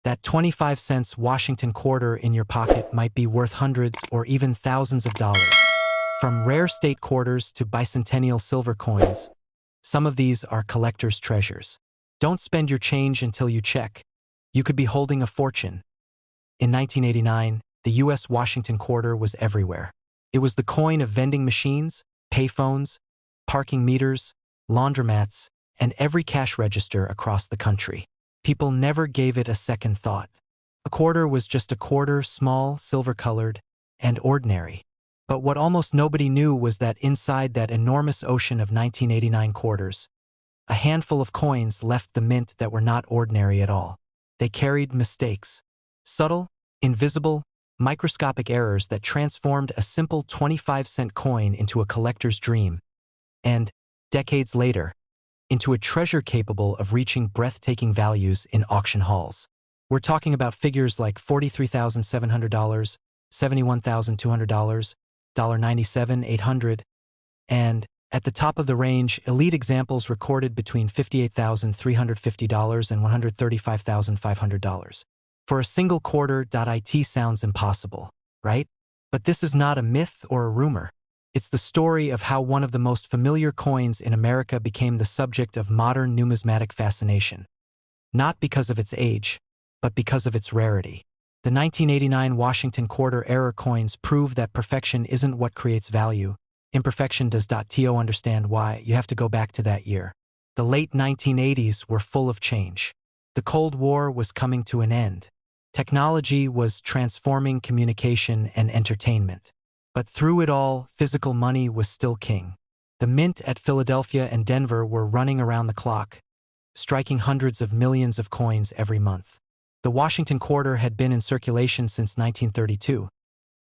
That 25-cent Washington quarter in your pocket might be worth hundreds or even thousands of dollars. From rare state quarters to bicentennial silver coins, some of these are collector's treasures. Don't spend your change until you check. You could be holding a fortune. In 1989, the U.S. Washington quarter was everywhere. It was the coin of vending machines, payphones, parking meters, laundromats, and every cash register across the country. People never gave it a second thought. A quarter was just a quarter, small, silver-colored, and ordinary. But what almost nobody knew was that inside that enormous ocean of 1989 quarters, a handful of coins left the mint that were not ordinary at all. They carried mistakes. Subtle, invisible, microscopic errors that transformed a simple 25-cent coin into a collector's dream, and, decades later, into a treasure capable of reaching breathtaking values in auction halls. We're talking about figures like $43,700, $71,200, $97,800, and, at the top of the range, elite examples recorded between $58,350 and $135,500. For a single quarter, it sounds impossible, right? But this is not a myth or a rumor. It's the story of how one of the most familiar coins in America became the subject of modern numismatic fascination. Not because of its age, but because of its rarity. The 1989 Washington quarter error coins prove that perfection isn't what creates value. Imperfection does. To understand why, you have to go back to that year. The late 1980s were full of change. The Cold War was coming to an end. Technology was transforming communication and entertainment. But through it all, physical money was still king. The mint at Philadelphia and Denver were running around the clock, striking hundreds of millions of coins every month. The Washington quarter had been in circulation since 1932,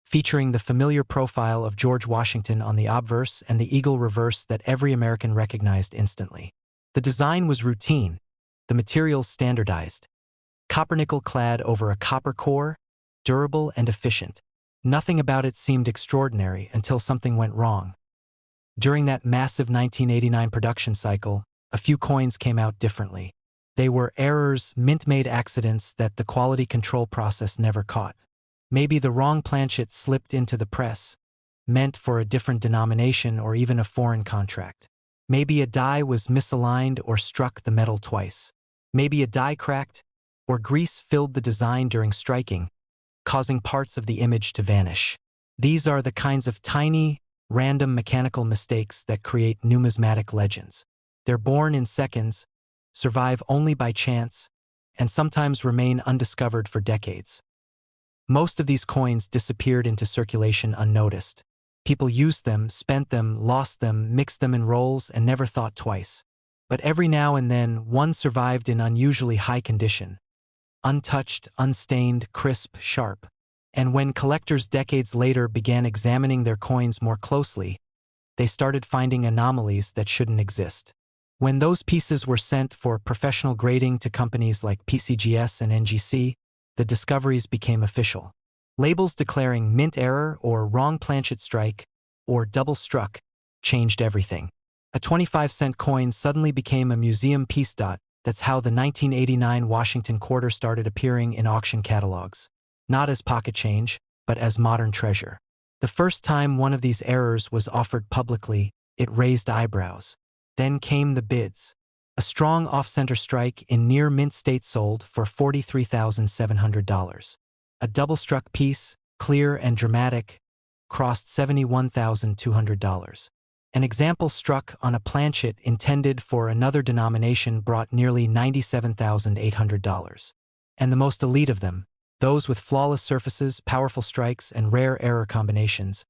featuring the familiar profile of George Washington on the obverse and the eagle reverse that every American recognized instantly. The design was routine, the materials standardized. Copper-nickel clad over a copper core, durable and efficient. Nothing about it seemed extraordinary until something went wrong. During that massive 1989 production cycle, a few coins came out differently. They were errors, mint-made accidents that the quality control process never caught. Maybe the wrong planchet slipped into the press, meant for a different denomination or even a foreign contract. Maybe a die was misaligned or struck the metal twice. Maybe a die cracked, or grease filled the design during striking, causing parts of the image to vanish. These are the kinds of tiny, random mechanical mistakes that create numismatic legends. They're born in seconds, survive only by chance, and sometimes remain undiscovered for decades. Most of these coins disappeared into circulation unnoticed. People used them, spent them, lost them, mixed them in rolls, and never thought twice. But every now and then, one survived in unusually high condition. Untouched, unstained, crisp, sharp. And when collectors decades later began examining their coins more closely, they started finding anomalies that shouldn't exist. When those pieces were sent for professional grading to companies like PCGS and NGC, the discoveries became official. Labels declaring mint error or wrong planchet strike or double struck changed everything. A 25-cent coin suddenly became a museum piece. That's how the 1989 Washington quarter started appearing in auction catalogs. Not as pocket change, but as modern treasure. The first time one of these errors was offered publicly, it raised eyebrows. Then came the bids. A strong off-center strike in near mint state sold for $43,700. A double-struck piece, clear and dramatic, cost $71,200. An example struck on a planchet intended for another denomination brought nearly $97,800. And the most elite of them, those with flawless surfaces, powerful strikes, and rare error combinations,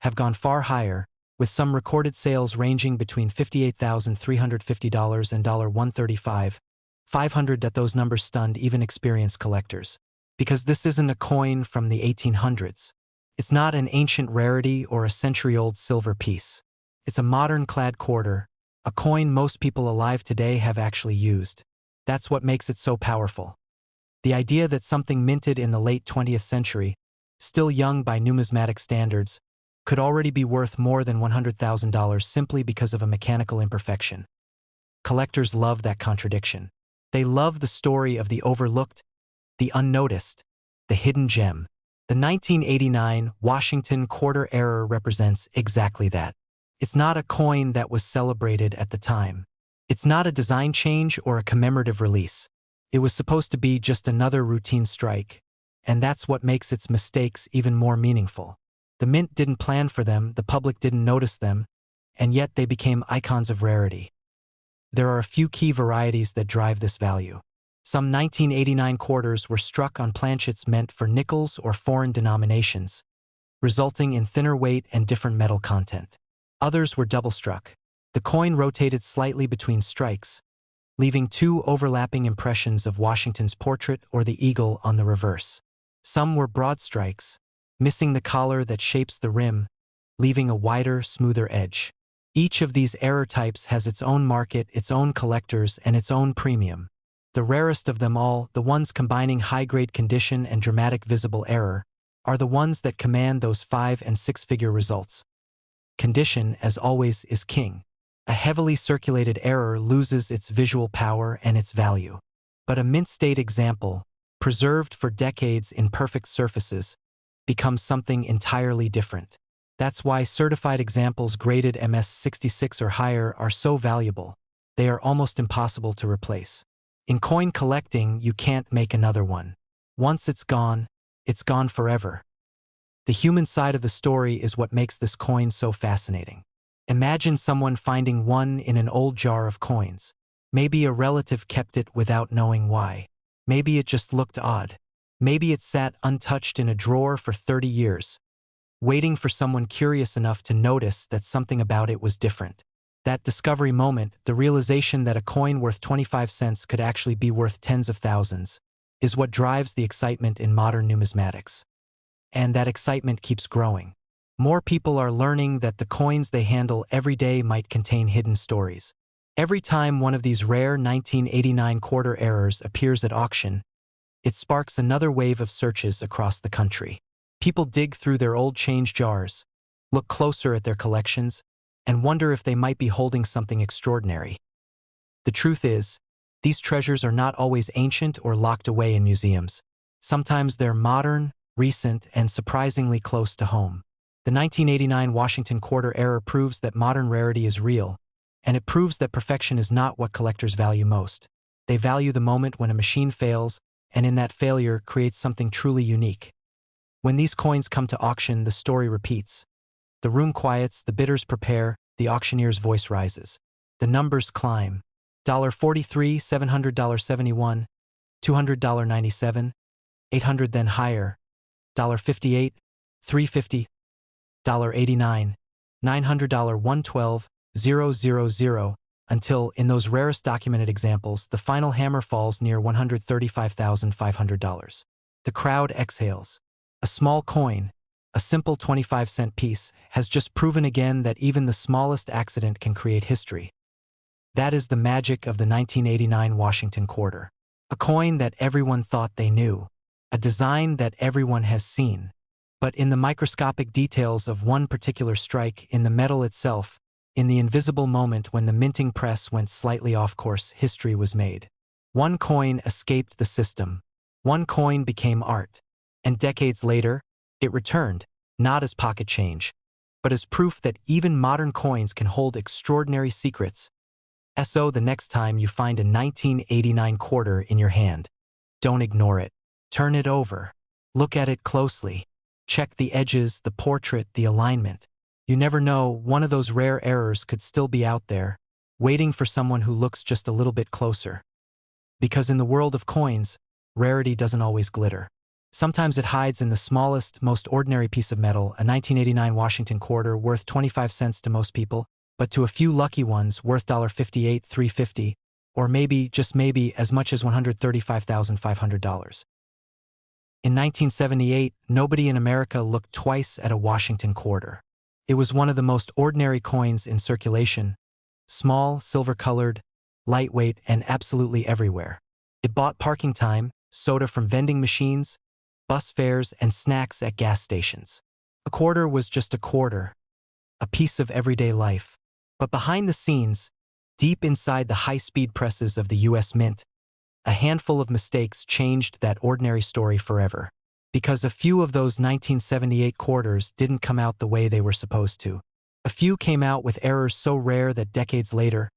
have gone far higher, with some recorded sales ranging between $58,350 and $135,500. Those numbers stunned even experienced collectors. Because this isn't a coin from the 1800s. It's not an ancient rarity or a century-old silver piece. It's a modern-clad quarter, a coin most people alive today have actually used. That's what makes it so powerful. The idea that something minted in the late 20th century, still young by numismatic standards, could already be worth more than $100,000 simply because of a mechanical imperfection. Collectors love that contradiction. They love the story of the overlooked, the unnoticed, the hidden gem. The 1989 Washington quarter error represents exactly that. It's not a coin that was celebrated at the time. It's not a design change or a commemorative release. It was supposed to be just another routine strike, and that's what makes its mistakes even more meaningful. The mint didn't plan for them, the public didn't notice them, and yet they became icons of rarity. There are a few key varieties that drive this value. Some 1989 quarters were struck on planchets meant for nickels or foreign denominations, resulting in thinner weight and different metal content. Others were double-struck. The coin rotated slightly between strikes, leaving two overlapping impressions of Washington's portrait or the eagle on the reverse. Some were broad strikes, missing the collar that shapes the rim, leaving a wider, smoother edge. Each of these error types has its own market, its own collectors, and its own premium. The rarest of them all, the ones combining high-grade condition and dramatic visible error, are the ones that command those 5- and 6-figure results. Condition, as always, is king. A heavily circulated error loses its visual power and its value. But a mint-state example, preserved for decades in perfect surfaces, becomes something entirely different. That's why certified examples graded MS66 or higher are so valuable. They are almost impossible to replace. In coin collecting, you can't make another one. Once it's gone forever. The human side of the story is what makes this coin so fascinating. Imagine someone finding one in an old jar of coins. Maybe a relative kept it without knowing why. Maybe it just looked odd. Maybe it sat untouched in a drawer for 30 years, waiting for someone curious enough to notice that something about it was different. That discovery moment, the realization that a coin worth 25 cents could actually be worth tens of thousands, is what drives the excitement in modern numismatics. And that excitement keeps growing. More people are learning that the coins they handle every day might contain hidden stories. Every time one of these rare 1989 quarter errors appears at auction, it sparks another wave of searches across the country. People dig through their old change jars, look closer at their collections, and wonder if they might be holding something extraordinary. The truth is, these treasures are not always ancient or locked away in museums. Sometimes they're modern, recent, and surprisingly close to home. The 1989 Washington quarter error proves that modern rarity is real, and it proves that perfection is not what collectors value most. They value the moment when a machine fails, and in that failure creates something truly unique. When these coins come to auction, the story repeats. The room quiets, the bidders prepare, the auctioneer's voice rises. The numbers climb. $43, $700.71, $200.97, $800 then higher, $58, $350, $89, $900, $112, 000, until, in those rarest documented examples, the final hammer falls near $135,500. The crowd exhales. A small coin, a simple 25-cent piece, has just proven again that even the smallest accident can create history. That is the magic of the 1989 Washington quarter. A coin that everyone thought they knew. A design that everyone has seen. But in the microscopic details of one particular strike, in the metal itself, in the invisible moment when the minting press went slightly off course, history was made. One coin escaped the system. One coin became art. And decades later, it returned, not as pocket change, but as proof that even modern coins can hold extraordinary secrets. So the next time you find a 1989 quarter in your hand, don't ignore it. Turn it over. Look at it closely. Check the edges, the portrait, the alignment. You never know, one of those rare errors could still be out there, waiting for someone who looks just a little bit closer. Because in the world of coins, rarity doesn't always glitter. Sometimes it hides in the smallest, most ordinary piece of metal, a 1989 Washington quarter worth 25 cents to most people, but to a few lucky ones worth $58, $350, or maybe, just maybe, as much as $135,500. In 1978, nobody in America looked twice at a Washington quarter. It was one of the most ordinary coins in circulation, small, silver-colored, lightweight, and absolutely everywhere. It bought parking time, soda from vending machines, bus fares, and snacks at gas stations. A quarter was just a quarter, a piece of everyday life. But behind the scenes, deep inside the high-speed presses of the U.S. Mint, a handful of mistakes changed that ordinary story forever. Because a few of those 1978 quarters didn't come out the way they were supposed to. A few came out with errors so rare that decades later,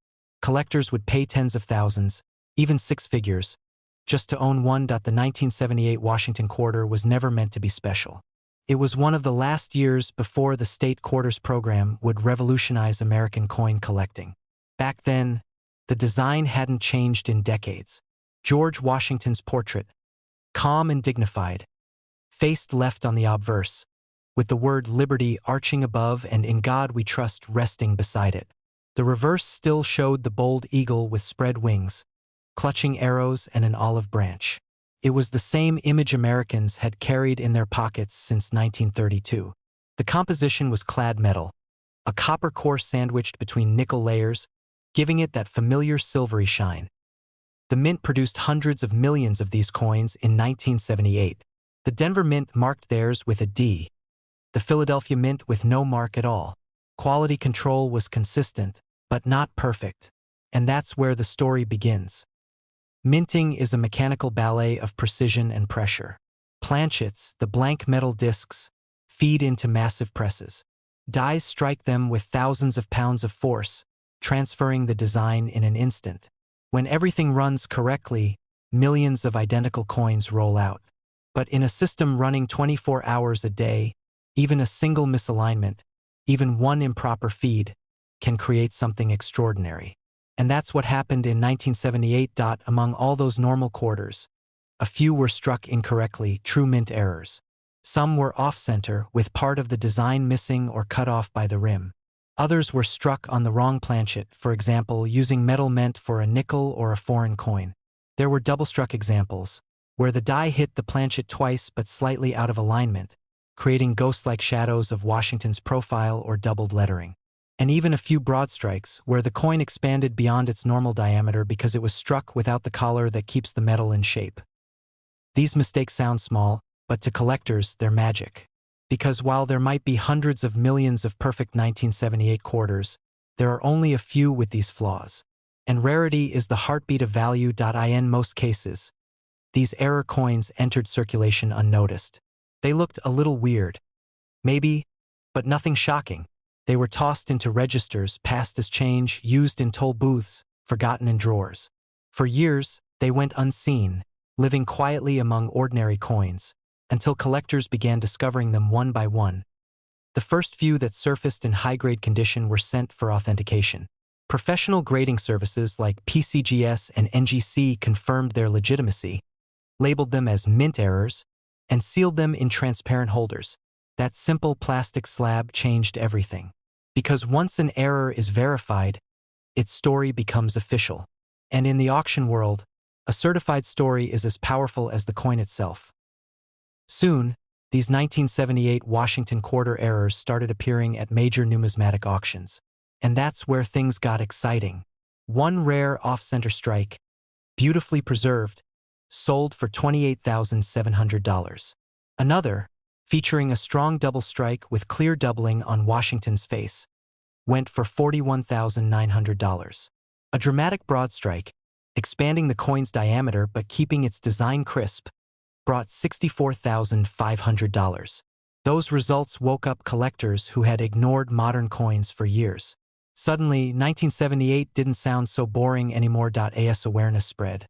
collectors would pay tens of thousands, even six figures, just to own one. The 1978 Washington quarter was never meant to be special. It was one of the last years before the state quarters program would revolutionize American coin collecting. Back then, the design hadn't changed in decades. George Washington's portrait, calm and dignified, faced left on the obverse, with the word liberty arching above and in God we trust resting beside it. The reverse still showed the bold eagle with spread wings, clutching arrows and an olive branch. It was the same image Americans had carried in their pockets since 1932. The composition was clad metal, a copper core sandwiched between nickel layers, giving it that familiar silvery shine. The Mint produced hundreds of millions of these coins in 1978. The Denver Mint marked theirs with a D. The Philadelphia Mint with no mark at all. Quality control was consistent, but not perfect. And that's where the story begins. Minting is a mechanical ballet of precision and pressure. Planchets, the blank metal discs, feed into massive presses. Dies strike them with thousands of pounds of force, transferring the design in an instant. When everything runs correctly, millions of identical coins roll out. But in a system running 24 hours a day, even a single misalignment, even one improper feed, can create something extraordinary. And that's what happened in 1978. Among all those normal quarters, a few were struck incorrectly, true mint errors. Some were off-center, with part of the design missing or cut off by the rim. Others were struck on the wrong planchet, for example, using metal meant for a nickel or a foreign coin. There were double-struck examples, where the die hit the planchet twice but slightly out of alignment, creating ghost-like shadows of Washington's profile or doubled lettering. And even a few broad strikes, where the coin expanded beyond its normal diameter because it was struck without the collar that keeps the metal in shape. These mistakes sound small, but to collectors, they're magic. Because while there might be hundreds of millions of perfect 1978 quarters, there are only a few with these flaws. And rarity is the heartbeat of value. In most cases, these error coins entered circulation unnoticed. They looked a little weird. Maybe, but nothing shocking. They were tossed into registers, passed as change, used in toll booths, forgotten in drawers. For years, they went unseen, living quietly among ordinary coins, until collectors began discovering them one by one. The first few that surfaced in high-grade condition were sent for authentication. Professional grading services like PCGS and NGC confirmed their legitimacy, labeled them as mint errors, and sealed them in transparent holders. That simple plastic slab changed everything. Because once an error is verified, its story becomes official. And in the auction world, a certified story is as powerful as the coin itself. Soon, these 1978 Washington quarter errors started appearing at major numismatic auctions. And that's where things got exciting. One rare off-center strike, beautifully preserved, sold for $28,700. Another, featuring a strong double strike with clear doubling on Washington's face, went for $41,900. A dramatic broad strike, expanding the coin's diameter but keeping its design crisp, brought $64,500. Those results woke up collectors who had ignored modern coins for years. Suddenly, 1978 didn't sound so boring anymore. As awareness spread,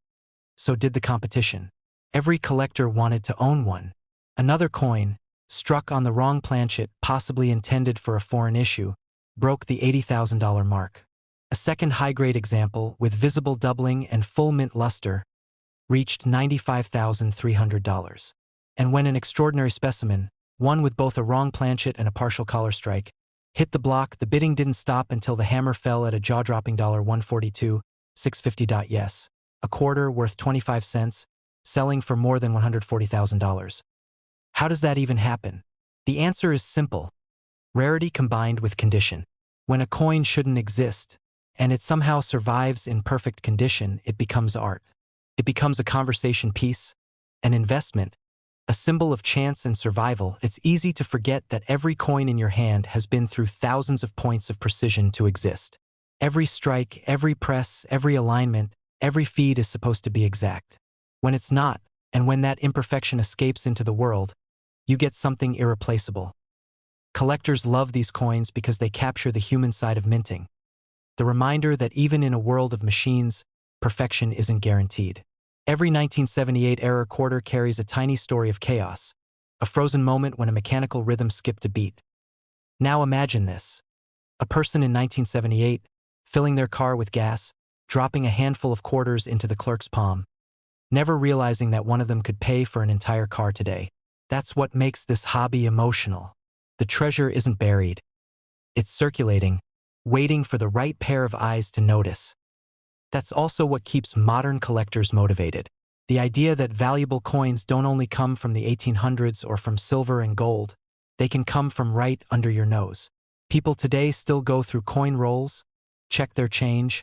so did the competition. Every collector wanted to own one. Another coin, struck on the wrong planchet, possibly intended for a foreign issue, broke the $80,000 mark. A second high-grade example, with visible doubling and full mint luster, reached $95,300. And when an extraordinary specimen, one with both a wrong planchet and a partial collar strike, hit the block, the bidding didn't stop until the hammer fell at a jaw-dropping $142,650. Yes, a quarter worth 25 cents, selling for more than $140,000. How does that even happen? The answer is simple. Rarity combined with condition. When a coin shouldn't exist, and it somehow survives in perfect condition, it becomes art. It becomes a conversation piece, an investment, a symbol of chance and survival. It's easy to forget that every coin in your hand has been through thousands of points of precision to exist. Every strike, every press, every alignment, Every feed is supposed to be exact. When it's not, and when that imperfection escapes into the world, you get something irreplaceable. Collectors love these coins because they capture the human side of minting. The reminder that even in a world of machines, perfection isn't guaranteed. Every 1978-era quarter carries a tiny story of chaos, a frozen moment when a mechanical rhythm skipped a beat. Now imagine this. A person in 1978, filling their car with gas, dropping a handful of quarters into the clerk's palm, never realizing that one of them could pay for an entire car today. That's what makes this hobby emotional. The treasure isn't buried. It's circulating, waiting for the right pair of eyes to notice. That's also what keeps modern collectors motivated. The idea that valuable coins don't only come from the 1800s or from silver and gold, they can come from right under your nose. People today still go through coin rolls, check their change,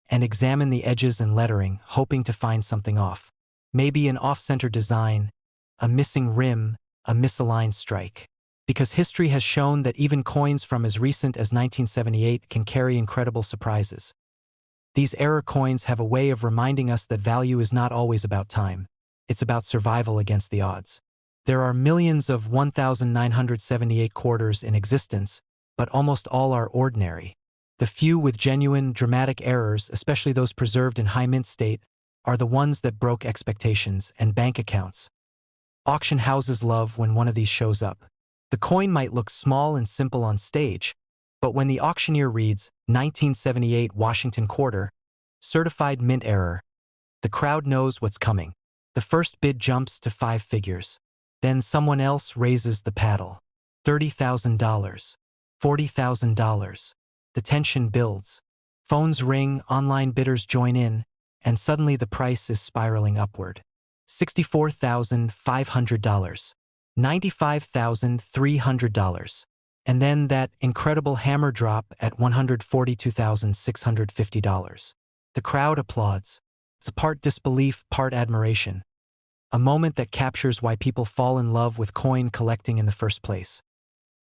and examine the edges and lettering, hoping to find something off. Maybe an off-center design, a missing rim, a misaligned strike. Because history has shown that even coins from as recent as 1978 can carry incredible surprises. These era coins have a way of reminding us that value is not always about time. It's about survival against the odds. There are millions of 1,978 quarters in existence, but almost all are ordinary. The few with genuine, dramatic errors, especially those preserved in high mint state, are the ones that broke expectations and bank accounts. Auction houses love when one of these shows up. The coin might look small and simple on stage, but when the auctioneer reads 1978 Washington quarter, certified mint error, the crowd knows what's coming. The first bid jumps to 5 figures. Then someone else raises the paddle. $30,000, $40,000. The tension builds. Phones ring, online bidders join in, and suddenly the price is spiraling upward. $64,500, $95,300, and then that incredible hammer drop at $142,650. The crowd applauds. It's part disbelief, part admiration. A moment that captures why people fall in love with coin collecting in the first place.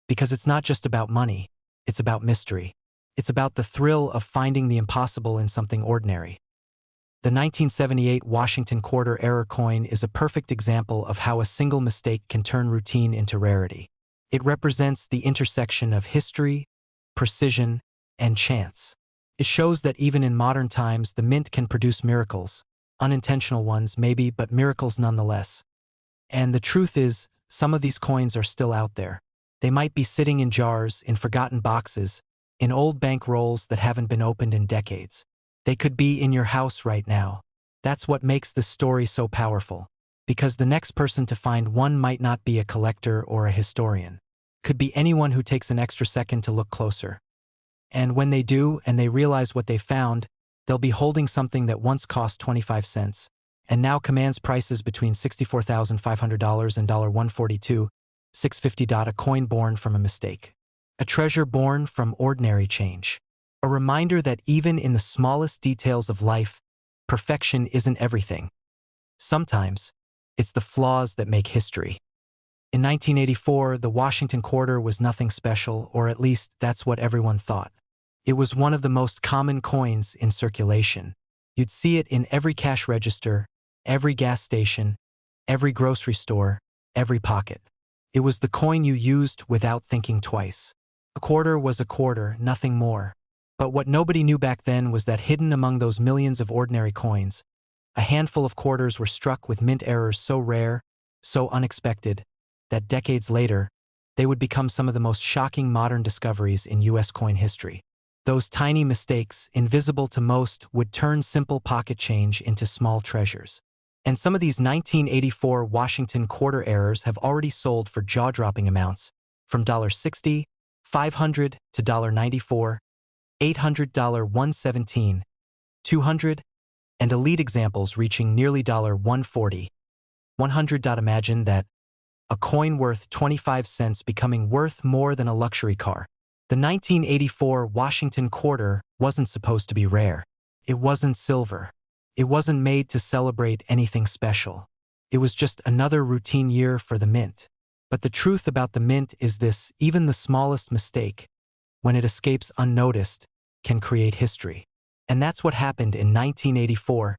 Because it's not just about money, it's about mystery. It's about the thrill of finding the impossible in something ordinary. The 1978 Washington quarter error coin is a perfect example of how a single mistake can turn routine into rarity. It represents the intersection of history, precision, and chance. It shows that even in modern times, the mint can produce miracles. Unintentional ones, maybe, but miracles nonetheless. And the truth is, some of these coins are still out there. They might be sitting in jars, in forgotten boxes, in old bank rolls that haven't been opened in decades. They could be in your house right now. That's what makes this story so powerful. Because the next person to find one might not be a collector or a historian. Could be anyone who takes an extra second to look closer. And when they do, and they realize what they found, they'll be holding something that once cost 25 cents, and now commands prices between $64,500 and $142,650. A coin born from a mistake. A treasure born from ordinary change. A reminder that even in the smallest details of life, perfection isn't everything. Sometimes, it's the flaws that make history. In 1984, the Washington quarter was nothing special, or at least that's what everyone thought. It was one of the most common coins in circulation. You'd see it in every cash register, every gas station, every grocery store, every pocket. It was the coin you used without thinking twice. A quarter was a quarter, nothing more. But what nobody knew back then was that hidden among those millions of ordinary coins, a handful of quarters were struck with mint errors so rare, so unexpected, that decades later, they would become some of the most shocking modern discoveries in U.S. coin history. Those tiny mistakes, invisible to most, would turn simple pocket change into small treasures. And some of these 1984 Washington quarter errors have already sold for jaw-dropping amounts, from $60, $500 to $94, $800, $117, $200, and elite examples reaching nearly $140, $100. Imagine that, a coin worth 25 cents becoming worth more than a luxury car. The 1984 Washington quarter wasn't supposed to be rare. It wasn't silver. It wasn't made to celebrate anything special. It was just another routine year for the mint. But the truth about the mint is this: even the smallest mistake, when it escapes unnoticed, can create history. And that's what happened in 1984,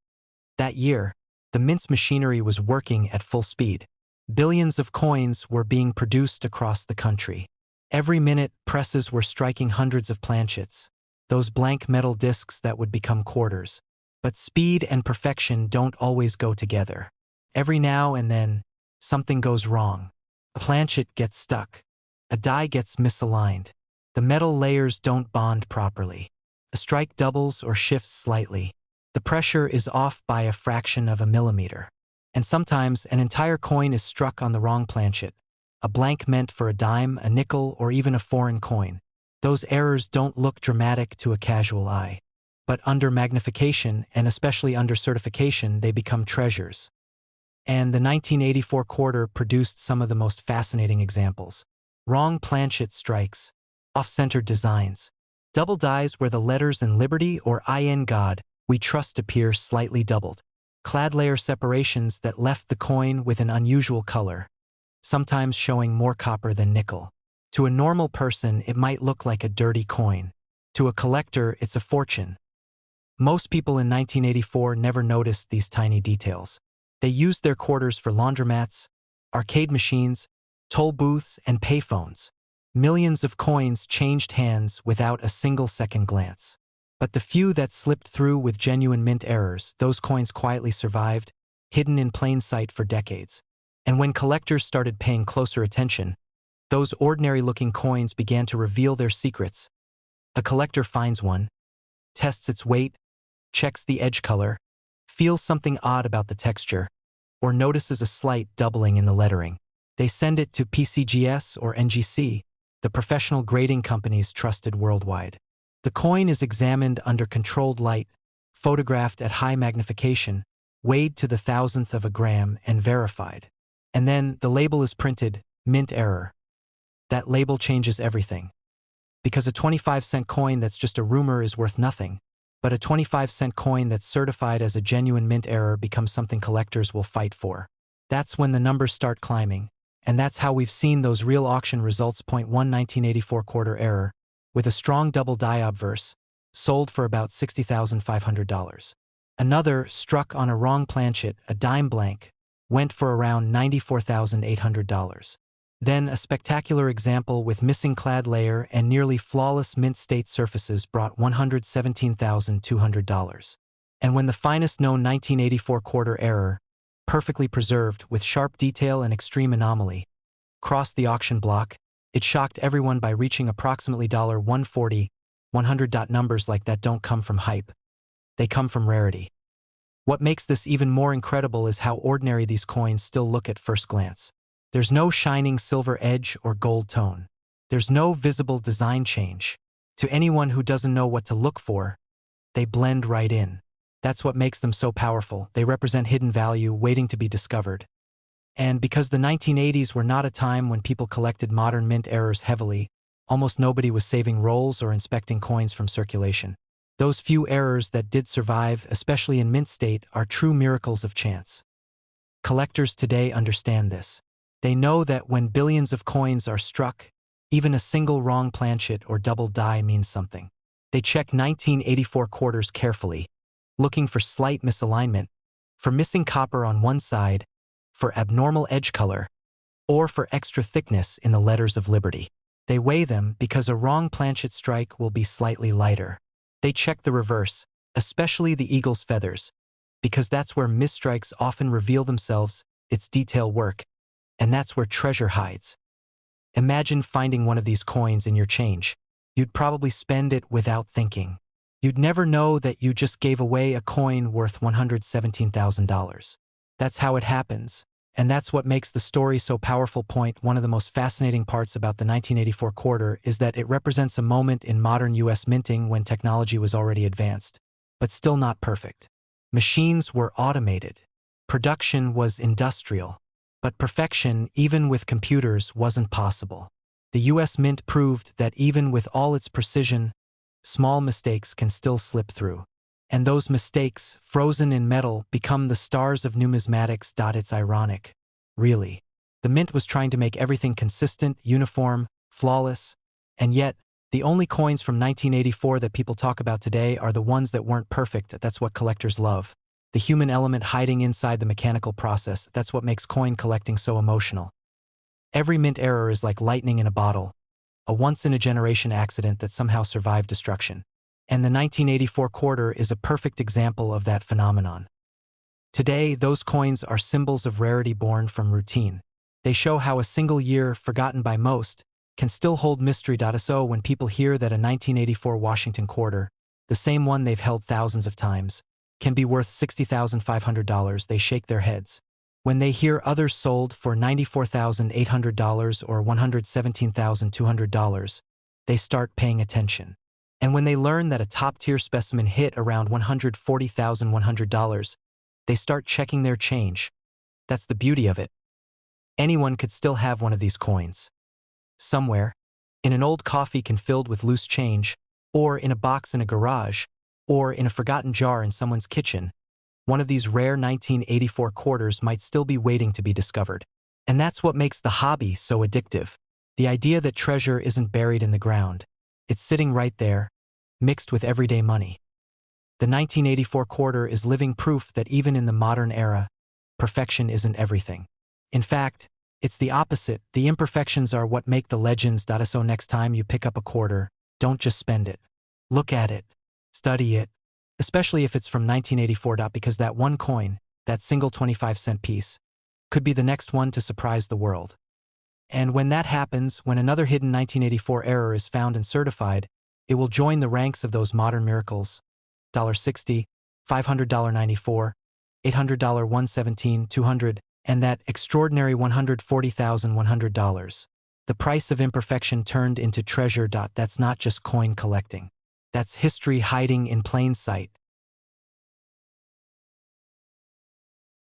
That year, the mint's machinery was working at full speed. Billions of coins were being produced across the country. Every minute, presses were striking hundreds of planchets, those blank metal discs that would become quarters. But speed and perfection don't always go together. Every now and then, something goes wrong. A planchet gets stuck. A die gets misaligned. The metal layers don't bond properly. A strike doubles or shifts slightly. The pressure is off by a fraction of a millimeter. And sometimes an entire coin is struck on the wrong planchet, a blank meant for a dime, a nickel, or even a foreign coin. Those errors don't look dramatic to a casual eye. But under magnification, and especially under certification, they become treasures. And the 1984 quarter produced some of the most fascinating examples. Wrong planchet strikes, off-centered designs, double dies where the letters in Liberty or in God we trust appear slightly doubled, clad layer separations that left the coin with an unusual color, sometimes showing more copper than nickel. To a normal person, it might look like a dirty coin. To a collector, it's a fortune. Most people in 1984 never noticed these tiny details. They used their quarters for laundromats, arcade machines, toll booths, and payphones. Millions of coins changed hands without a single second glance. But the few that slipped through with genuine mint errors, those coins quietly survived, hidden in plain sight for decades. And when collectors started paying closer attention, those ordinary-looking coins began to reveal their secrets. A collector finds one, tests its weight, checks the edge color, feels something odd about the texture, or notices a slight doubling in the lettering. They send it to PCGS or NGC, the professional grading companies trusted worldwide. The coin is examined under controlled light, photographed at high magnification, weighed to the thousandth of a gram, and verified. And then the label is printed, mint error. That label changes everything. Because a 25-cent coin that's just a rumor is worth nothing, but a 25-cent coin that's certified as a genuine mint error becomes something collectors will fight for. That's when the numbers start climbing, and that's how we've seen those real auction results. 1984 quarter error, with a strong double die obverse, sold for about $60,500. Another, struck on a wrong planchet, a dime blank, went for around $94,800. Then a spectacular example with missing clad layer and nearly flawless mint state surfaces brought $117,200. And when the finest known 1984 quarter error, perfectly preserved with sharp detail and extreme anomaly, crossed the auction block, it shocked everyone by reaching approximately $140, 100. Numbers like that don't come from hype. They come from rarity. What makes this even more incredible is how ordinary these coins still look at first glance. There's no shining silver edge or gold tone. There's no visible design change. To anyone who doesn't know what to look for, they blend right in. That's what makes them so powerful. They represent hidden value waiting to be discovered. And because the 1980s were not a time when people collected modern mint errors heavily, almost nobody was saving rolls or inspecting coins from circulation. Those few errors that did survive, especially in mint state, are true miracles of chance. Collectors today understand this. They know that when billions of coins are struck, even a single wrong planchet or double die means something. They check 1984 quarters carefully, looking for slight misalignment, for missing copper on one side, for abnormal edge color, or for extra thickness in the letters of Liberty. They weigh them because a wrong planchet strike will be slightly lighter. They check the reverse, especially the eagle's feathers, because that's where misstrikes often reveal themselves, its detail work, and that's where treasure hides. Imagine finding one of these coins in your change. You'd probably spend it without thinking. You'd never know that you just gave away a coin worth $117,000. That's how it happens, and that's what makes the story so powerful. One of the most fascinating parts about the 1984 quarter is that it represents a moment in modern U.S. minting when technology was already advanced, but still not perfect. Machines were automated. Production was industrial. But perfection, even with computers, wasn't possible. The U.S. Mint proved that even with all its precision, small mistakes can still slip through. And those mistakes, frozen in metal, become the stars of numismatics. It's ironic. Really. The Mint was trying to make everything consistent, uniform, flawless, and yet, the only coins from 1984 that people talk about today are the ones that weren't perfect. That's what collectors love. The human element hiding inside the mechanical process, that's what makes coin collecting so emotional. Every mint error is like lightning in a bottle, a once-in-a-generation accident that somehow survived destruction. And the 1984 quarter is a perfect example of that phenomenon. Today, those coins are symbols of rarity born from routine. They show how a single year, forgotten by most, can still hold mystery. So when people hear that a 1984 Washington quarter, the same one they've held thousands of times, can be worth $60,500, they shake their heads. When they hear others sold for $94,800 or $117,200, they start paying attention. And when they learn that a top-tier specimen hit around $140,100, they start checking their change. That's the beauty of it. Anyone could still have one of these coins. Somewhere, in an old coffee can filled with loose change, or in a box in a garage, or in a forgotten jar in someone's kitchen, one of these rare 1984 quarters might still be waiting to be discovered. And that's what makes the hobby so addictive. The idea that treasure isn't buried in the ground. It's sitting right there, mixed with everyday money. The 1984 quarter is living proof that even in the modern era, perfection isn't everything. In fact, it's the opposite. The imperfections are what make the legends. So next time you pick up a quarter, don't just spend it. Look at it. Study it. Especially if it's from 1984. Because that one coin, that single 25-cent piece, could be the next one to surprise the world. And when that happens, when another hidden 1984 error is found and certified, it will join the ranks of those modern miracles. $60, $500.94, $800, $117, $200, and that extraordinary $140,100. The price of imperfection turned into treasure. That's not just coin collecting. That's history hiding in plain sight.